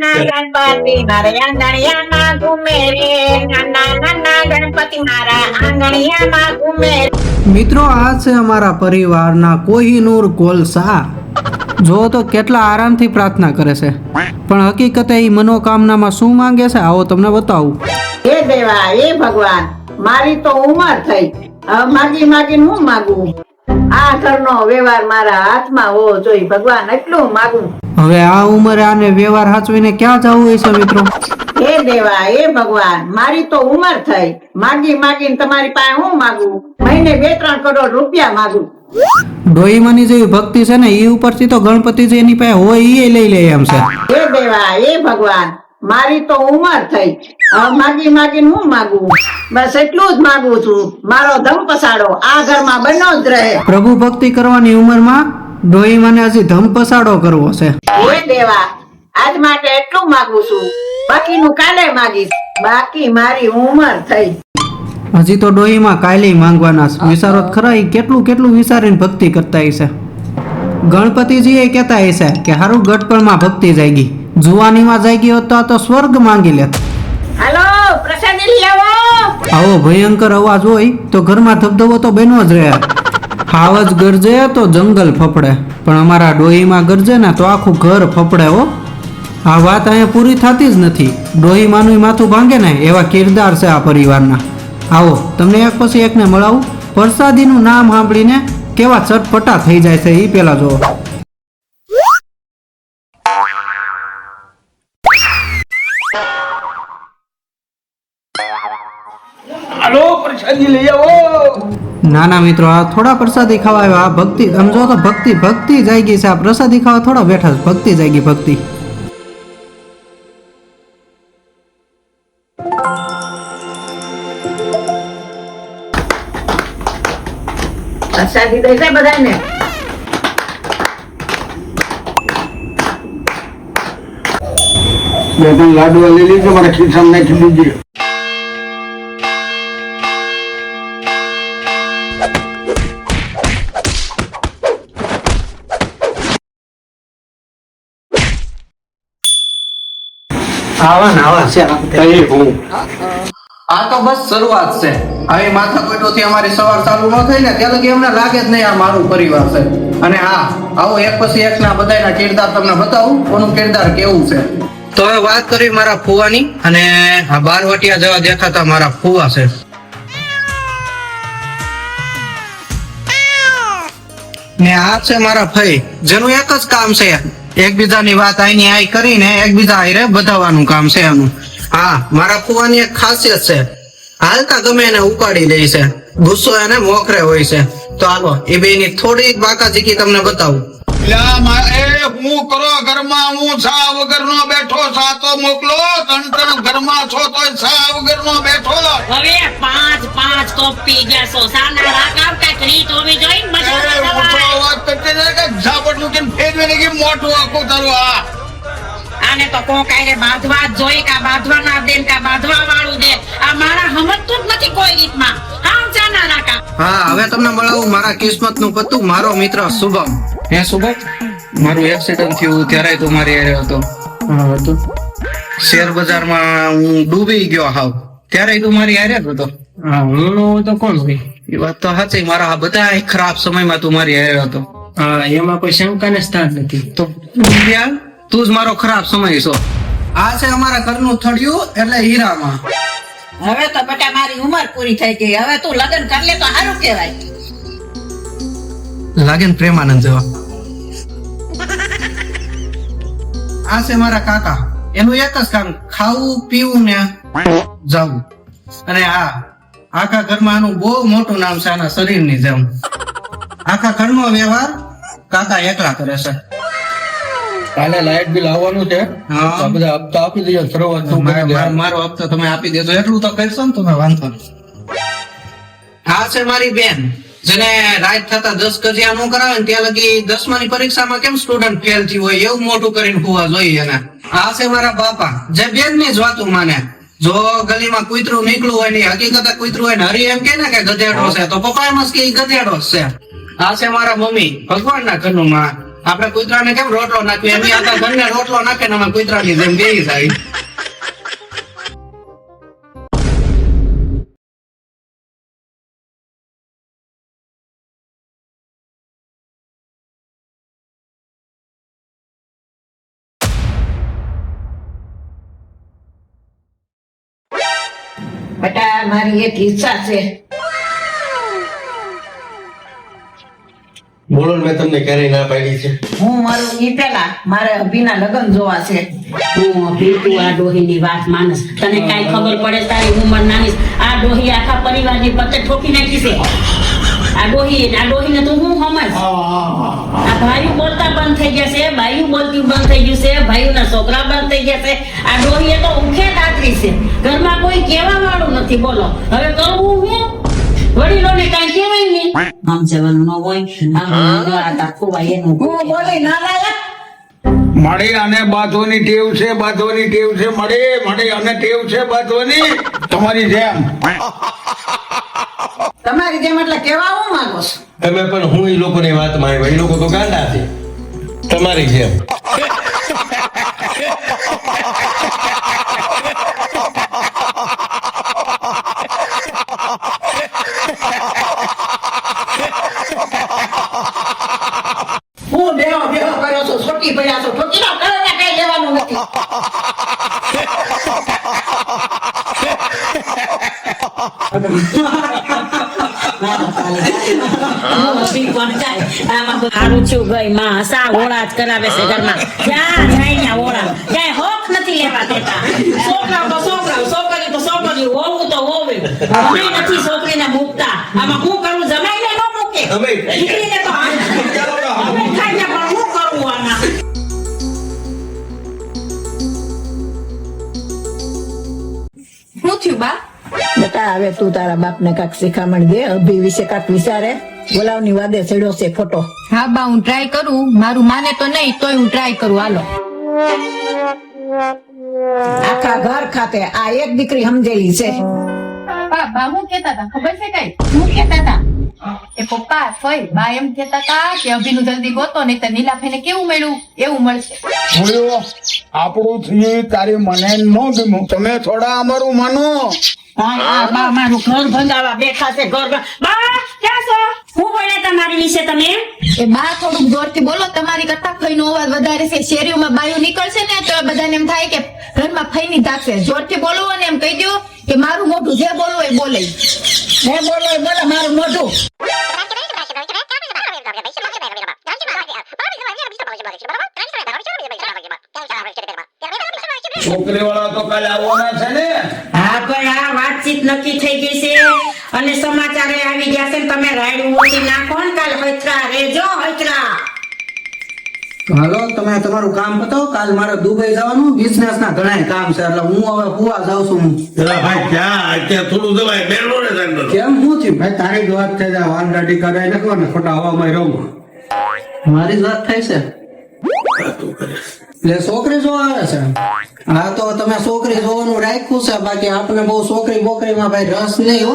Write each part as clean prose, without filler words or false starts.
ગણપતિ મારે આંગણિયામાં ઘૂમે રે, નાના ગણપતિ મારા આંગણિયામાં ઘૂમે રે. મિત્રો, આ છે અમારા પરિવારના કોહિનૂર કોલસા. જો તો કેટલા આરામથી પ્રાર્થના કરે છે, પણ હકીકતે એ મનોકામનામાં શું માંગે છે આવો તમને બતાવું. હે દેવા, હે ભગવાન, મારી તો ઉંમર થઈ, હવે માગી માગીને હું માગું? આ ઘરનો વ્યવહાર મારા હાથમાં હોવો જોઈએ ભગવાન, એટલું માગું. હવે આ ઉંમરે આને વ્યવહાર સાચવીને ક્યાં જવું હોય છે મિત્રો? હે દેવા, હે ભગવાન, મારી તો ઉંમર થઈ, માગી માગીને તમારી પાસે હું માગું? મહિને 2-3 કરોડ રૂપિયા માગું. ડોહીમાની જેવી ભક્તિ છે ને એ ઉપરથી તો ગણપતિજી એની પાસે હોય એ લઈ લે એમ છે. હે દેવા, હે ભગવાન, મારી તો ઉંમર થઈ, હવે માગી માગીને હું માગું? બસ એટલું જ માગું છું, મારો ધમ પસાડો આ ઘરમાં બનો જ રહે. પ્રભુ ભક્તિ કરવાની ઉંમરમાં ડોહીમાને હજી ધમ પસાડો કરવો છે. હે દેવા, આજ માટે એટલું માગું છું, બાકીનું કાલે માગીશ. બાકી મારી ઉંમર થઈ. હજી તો ડોહીમાં કાલે માંગવાના છે. વિચારો તો ખરા, એ કેટલું કેટલું વિચારીને ભક્તિ કરતા હશે. ગણપતિજી એ કહેતા હશે કે હારું ગટપણમાં ભક્તિ જાગી, જુવાનીમાં જાગી હોત તો આ તો સ્વર્ગ માંગી લેત. હાલો, પ્રસાદી લઈ આવો. આવો ભયંકર અવાજ હોય તો ઘરમાં ધબધબો તો બન્યો જ રહે. હાવ જ ગરજે તો જંગલ ફફડે, પણ અમારા ડોહીમાં ગરજે ને તો આખું ઘર ફફડે હો. આ વાત અહીંયા પૂરી થતી જ નથી. ડોહીમાનું માથું ભાંગે ને એવા કિરદાર છે આ પરિવારના. આવો તમને એક પછી એકને મળાવું. પ્રસાદીનું નામ સાંભળીને કેવા ચટપટા થઈ જાય છે એ પેલા જોવો. હાલો, પ્રસાદી લઈ આવો. નાના મિત્રો, આ થોડા પ્રસાદી ખાવા આવ્યા. આ ભક્તિ સમજો તો ભક્તિ જાગી છે. આ પ્રસાદી ખાવા થોડા બેઠા છે. ભક્તિ જાગી, ભક્તિ. પ્રસાદી દઈ છે બધાને. બે ત્રણ લાડવા લઈ લીધો, મારા ખિસ્સામાં નાખી દીધી. આવા છે. કઈ હું આ તો બસ શરૂઆત છે. હવે માથા કોઈટોથી અમારી સવાર ચાલુ ન થઈ ને ત્યાં લગી અમને લાગે જ નહીં આ મારું પરિવાર છે. અને હા, આવો એક પછી એક ના બધાના કિરદાર તમને બતાવું, કોનું કિરદાર કેવું છે. તો હવે વાત કરી મારા ફુવાની, અને આ બારવટિયા જેવા દેખાતા મારા ફુવા છે. ને આ છે મારા ફઈ, જેનું એક જ કામ છે એકબીજાની વાત આઈની આઈ કરીને એકબીજા હારે બધાવાનું કામ છે એનું. હા, મારા ફુવાની એક ખાસિયત છે, હાલતા ગમે એને ઉપાડી લે છે, ગુસ્સો એને મોખરે હોય છે. તો હાલો એ બેની થોડી બાકાજીકી તમને બતાવું. હું કરો ઘરમાં, હું સા વગર નો બેઠો, સા તો મોકલો. તણ ઘરમાં છો તો સા વગર નો બેઠો. હવે 5 કપ પી ગયા છો, સાના રાકાવ કઈક રીત હોવી જોઈએ ને બધા. વાત કરતી જાય કે ઝાપટ મૂકીને ફેરવે ને કે મોટું આખું તારું. આને તો કોક આઈને બાંધવા જ જોઈએ, કા બાંધવા ના દે કા બાંધવા વાળું દે. આ મારા સમજતું જ નથી કોઈ રીતમાં. હા, સાના રાકા. હા, હવે તમને મળાવું મારા કિસ્મત નું પતું, મારો મિત્ર શુભમ. હે શુભમ, મારું એક્સિડન્ટ થયું ત્યારે તું મારી હારે હતો. હા હતો. શેર બજારમાં હું ડૂબી ગયો હાવ, ત્યારે તું મારી હારે જ હતો. હા, હું નો તો કોણ હોય? એ વાત તો સાચી, મારા આ બધા ખરાબ સમયમાં તું મારી હારે હતો. હા, એમાં કોઈ શંકાને સ્થાન નથી. તો તું જ મારો ખરાબ સમય છો. આ છે અમારા ઘરનું થડિયું, એટલે હીરામાં. હવે તો બેટા મારી ઉંમર પૂરી થઈ ગઈ, હવે તું લગ્ન કરી લે તો સારું કહેવાય. લાગે ને પ્રેમાનંદ જેવા. આ છે મારા કાકા, એનું એક જ કામ ખાવું પીવું ને જવું. અને હા, આખા ઘરમાં આનું બહુ મોટું નામ છે, આના શરીરની જેમ. આખા ઘરનો વ્યવહાર કાકા એકલા કરે છે. કાલે લાઈટ બિલ આવવાનું છે. હા, બધા હપ્તા આપી દેજો. શરૂઆત મારો હપ્તો તમે આપી દેજો, એટલું તો કરશો ને તમે, વાંધો નહીં. આ છે મારી બેન, જેને રાત થતા 10 ગજિયા નો કરાવે ને ત્યાં લગી 10મા ની પરીક્ષામાં કેમ સ્ટુડન્ટ ફેલ થયું હોય એવું મોટું કરીને હોવા જોઈએ એને. આ છે મારા બાપા, જે બેન ની જ વાતું માને. જો ગલીમાં કૂતરું નીકળું હોય ને હકીકતે કૂતરું હોય ને હરી એમ કે ને કે ગધેડો છે, તો પપ્પા એમ જ કે ગધેડો છે. આ છે મારા મમ્મી, ભગવાનના ઘરનું માં. આપણે કૂતરાને કેમ રોટલો નાખ્યો એમ આખા ઘરને રોટલો નાખે ને અમે કૂતરાની જેમ બેહી જાય. બેટા મારી એક ઈચ્છા છે. બોલો ને, મેં તમને ક્યારેય ના પાડી છે? હું મારું ઈ પેલા મારે અભિના લગ્ન જોવા છે. હું તું આ ડોહીની વાત માનસ, તને કાંઈ ખબર પડે? તારી ઉંમર નાની, આ ડોહી આખા પરિવારની પત્તે ઠોકી નાખી છે. આ ડોહીને તું હું સમજ? આ ભાઈઓ બોલતા બંધ થઈ ગયા છે, બાઈઓ બોલતી બંધ થઈ ગયું છે, ભાઈઓના છોકરા બંધ થઈ ગયા છે. આ ડોહીએ તો ઉખે દાતરી છે, ઘરમાં કોઈ કહેવા વાળું નથી. બોલો હવે કરવું હું? વડીલોને કાંઈ કહેવાય નહીં, સમજવાનું ન હોય. આ તાખુભાઈ એનું હું બોલી ના લાયક. મળે અને બાંધવાની ટેવ છે, બાંધવાની ટેવ છે, મળે અને ટેવ છે બાંધવાની, તમારી જેમ. તમારી જેમ એટલે કેવા હું માંગો છો? તમે પણ હું એ લોકોની વાત માન્યો, એ લોકો તો ગાંડા છે તમારી જેમ. હું બેહો કર્યો છો, છોટી પડ્યા છો, ઠોકી ના કરો ને કઈ લેવાનું નથી. હારું છું ગઈ માં, હસા ઓળા જ કરાવે છે ઘરમાં. જ્યાં જાય ત્યાં ઓળા, ક્યાંય હોક નથી લેવા દેતા. છોકરાઓ તો છોકરાઓ, છોકરી તો છોકરી, હોવું તો હોવે. અમે નથી છોકરીને મૂકતા. આમાં હું કરું? જમાઈને ન મૂકે, દીકરીને તો અમે ખાઈને પણ હું કરું આમાં? શું થયું બા? બેટા હવે તું તારા બાપને કાંઈક શિખામણ દે, અભી વિશે કાંઈક વિચારે. બોલાવની વાદે ચડ્યો છે ખોટો. હા બા, હું ટ્રાય કરું. મારું માને તો નહીં, તોય હું ટ્રાય કરું. હાલો. આખા ઘર ખાતે આ એક દીકરી સમજેલી છે. બા હું કેતા હતા ખબર છે કઈ? હું કેતા હતા એ પપ્પા ફઈ બા એમ કેતા હતા કે અભિનું જલ્દી ગોતો, નહીં તો નીલાફેને કેવું મળ્યું એવું મળશે. બોલ્યો આપણું થી તારી મને ન ગમ્યું, તમે થોડા અમારું માનો. આ બા મારું ઘર ભંગાવા બેઠા છે. ઘર બા ક્યાં છો? હું બોલ્યા તમારી વિશે તમે? એ બા થોડુંક જોરથી બોલો, તમારી કરતા ફઈનો અવાજ વધારે છે. શેરીઓમાં બાયું નીકળશે ને તો બધાને એમ થાય કે ઘરમાં ફઈની ધાકશે. જોરથી બોલો અને એમ કહી દો કે મારું મોઢું જે બોલવું એ બોલે. હે બોલો એ બોલે મારું મોઢું. છોકરી વાળા તો કાલે આવવાના છે ને? હા પણ આ વાતચીત નક્કી થઈ ગઈ છે અને સમાચારે આવી ગયા છે ને તમે રાયડું ઓછી નાખો ને કાલ હૈતરા રેજો હૈતરા. હાલો તમે તમારું કામ પતાવો, કાલ મારે દુબઈ જવાનું, બિઝનેસ ના ઘણા કામ છે એટલે હું હવે કુવા જાઉં છું. ભાઈ ક્યાં અત્યારે થોડું દવાય બેરો ને સાહેબ. કેમ હું થયું ભાઈ? તારી જ વાત થઈ જાય, વાનરાટી કરાય નાખો ને ખોટા હવામાં રહું. મારી જ વાત થાય છે એટલે છોકરી જો આવે છે. હા તો તમે છોકરી જોવાનું રાખ્યું છે, બાકી આપણે બહુ છોકરી બોકરીમાં ભાઈ રસ નહીં હો.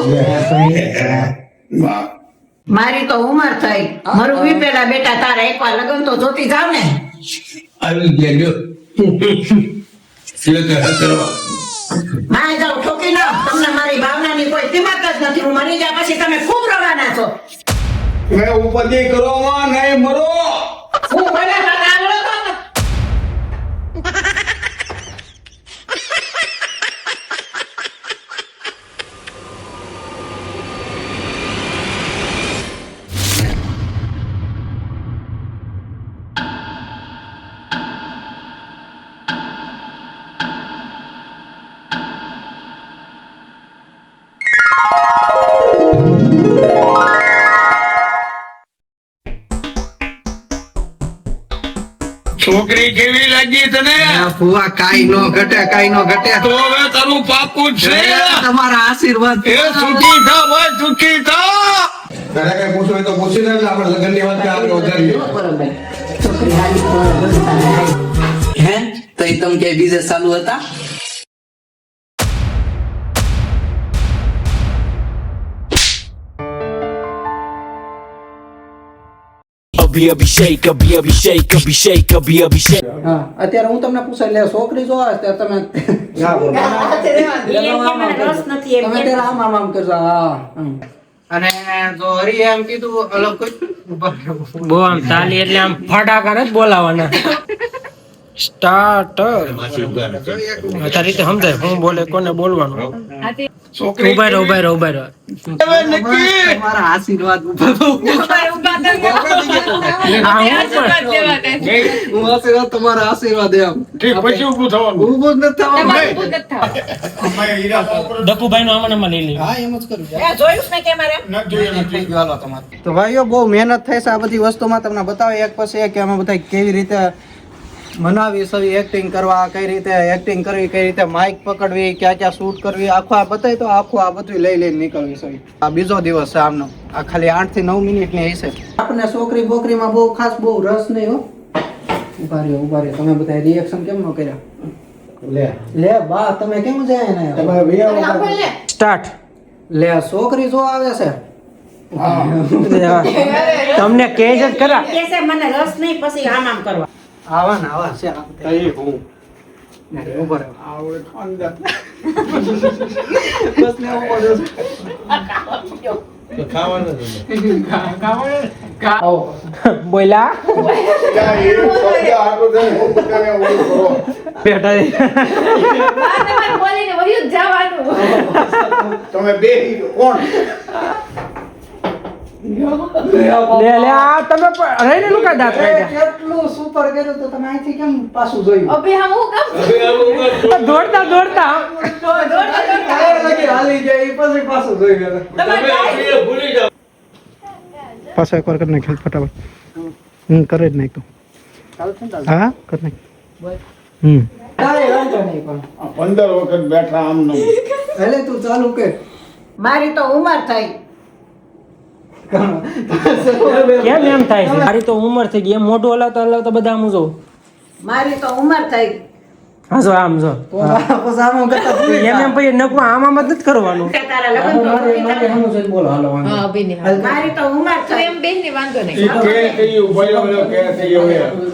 મારી તો ઉંમર થઈ, મારું વિપેલા બેટા તારા એકવાર લગ્ન તો જોતી જાવ ને. આવી ગયા જો. કરવા મારે જાવ ઠોકી ના, તમને મારી ભાવનાની કોઈ કિંમત જ નથી. હું મરી ગયા પછી તમે ખૂબ રવાના છો. મેં ઉપતિ કરવામાં નહીં મરો. હું ભલે મારા આવડો તો છોકરી કેવી લાગી તને? ફુવા કાઈ નો ઘટે, કાઈ નો ઘટે. તો હવે તારું પાકું જ છે. તમારા આશીર્વાદ. એ સુખી થા ભાઈ, સુખી થા. તારે કઈ પૂછવું હોય તો પૂછી લે, એટલે આપણે લગ્નની વાત આપણે વધારીએ. બરોબર. છોકરી હાલી તો બનતા નહીં. હે તો એ તમે ક્યાંય બીજે ચાલુ હતા? હા અત્યારે હું તમને પૂછાય લે છોકરી જોવા છે તમે એ એમ કે મને રસ નથી એમ તમે કે. ત્યારે આમ કરજો હા અને જો હરી એમ કીધું અલગ કોઈ બહુ આમ તાલી એટલે આમ ફટાકા જ બોલાવાના સ્ટાર્ટ આ રીતે સમજાય હું બોલે કોને બોલવાનું ઉભા રહો તમારા આશીર્વાદ ઉપર હું આશીર્વાદ તમારા આશીર્વાદ એમ ઠીક પછી ઊભું થવાનું ઊભું જ નથી થવાનું ડકુભાઈ નું આમાં લઈ લઈએ હા એમ જ કરું એ જોયું છે ને કે મારે નથી જોયું થઈ ગયું હાલો તમારે તો ભાઈઓ બહુ મહેનત થઈ છે આ બધી વસ્તુમાં તમને બતાવે એક પછી એક કે અમે બધા કેવી રીતે મનાવી સવી એક્ટિંગ કરવા કઈ રીતે એક્ટિંગ કરવી કઈ રીતે માઇક પકડવી ક્યાં ક્યાં શૂટ કરવી આખું આ બતાવી તો આખું આ બધું લઈ લઈને નીકળવી સવી આ બીજો દિવસ છે આમનો આ ખાલી 8 થી 9 મિનિટની હશે આપણને છોકરી બોકરીમાં બહુ ખાસ બહુ રસ નહીં હો ઉભા રહ્યો તમે બધા રિએક્શન કેમ ન કર્યા લે બા તમે કેમ જાય ને સ્ટાર્ટ લે છોકરી જો આવે છે તમને કહે જ ખરા કે છે મને રસ નહીં પછી આમ આમ કરવા આવા છે આ બધા. ઉભા રહ્યો બસ ને ઉભો રહ્યો ખાવાનું આવો બોલા બેટા બોલીને વયું જ જવાનું તમે બે કોણ લે આ તમે રહીને લુકા દાંત કાઢ્યા કેટલું સુપર કર્યું તો તમે અહીંથી કેમ પાછું જોયું અભી હમ હું કામ દોડતા ટાયર લગી હાલી જાય ઈ પછી પાછું જોઈ ગયો પાછો એકવાર કરી નાખ ફટાફટ કરે જ નાખ તો હા કરી નાખ કાંઈ વાંધો નહીં પણ 15 વખત બેઠા આમ નું એટલે તું ચાલુ કર મારી તો ઉંમર થઈ કેમ એમ થાય છે મારી તો ઉંમર થઈ ગઈ એમ મોઢું હલાવતા બધા આમ જો મારી તો ઉંમર થઈ હા જો આમ જો તો પછી આમ કરતા ભૂલી જા. એમ પછી નકવા આમ જ નથી કરવાનું કે તારા લગ્ન તો મારી સામું જોઈને બોલો હાલો વાંધો હા અભી ને મારી તો ઉંમર તું થઈ એમ બેન ને વાંધો નહીં ઈ કે થયું બોલ્યો કે થયું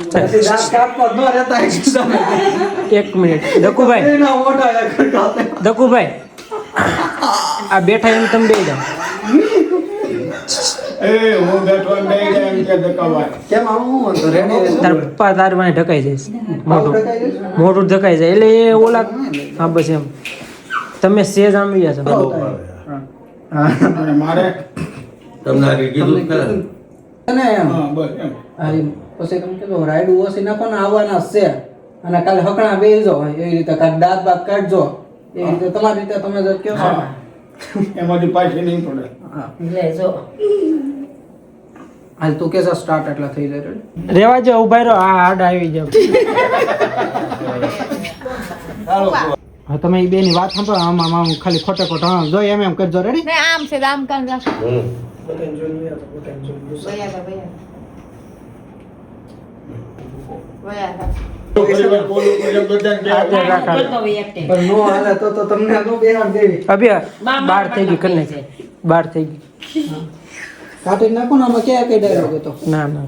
પછી દાંત કાપવા ન રહેતા એક સામે. એક મિનિટ દકુભાઈ એના મોઢા એક કાપે. દકુભાઈ આ બેઠા એમ તમે બે જાઓ એ હું બેઠો બે એમ કે દકાવાય કેમ આમ હું વાંધો રેડી તાર પપ્પા તાર વાંહે ઢકાઈ જાય મોઢું મોઢું ઢકાઈ જાય એટલે એ ઓલા હા બસ એમ તમે સેજ આમ ગયા છો અને મારે તમને આ કીધું ખરા અને એમ હા બસ એમ હા, એમ. પછી તમે કીધું રાયડું ઓછી નાખો ને આવવાના જ છે અને કાલે હકણા બેસજો એવી રીતે કાંઈક દાંત બાત કાઢજો એવી રીતે તમારી રીતે તમે જો કહો છો ને. એમાંથી પાછી નહીં પડે હા. લે જો હાલ તું કે સ્ટાર્ટ એટલા થઈ જાય ready? રેવા જો ઉભા રહો આ હાડ આવી જાવ હા તમે એ બેની વાત સાંભળો આમ આમ આમ ખાલી ખોટે ખોટો હા જો એમ કરજો રેડી ને આમ છે આમ કાન રાખ હમ વયા બોલું બધા કરતો હોય acting. પણ નો હાલે તો તમને નો બેહાર દેવી અભી બાર થઈ ગઈ કરી નાખી બાર થઈ ગઈ કાઢી નાખો ને આમાં ક્યાં કઈ ડાયલોગ હતો ના ના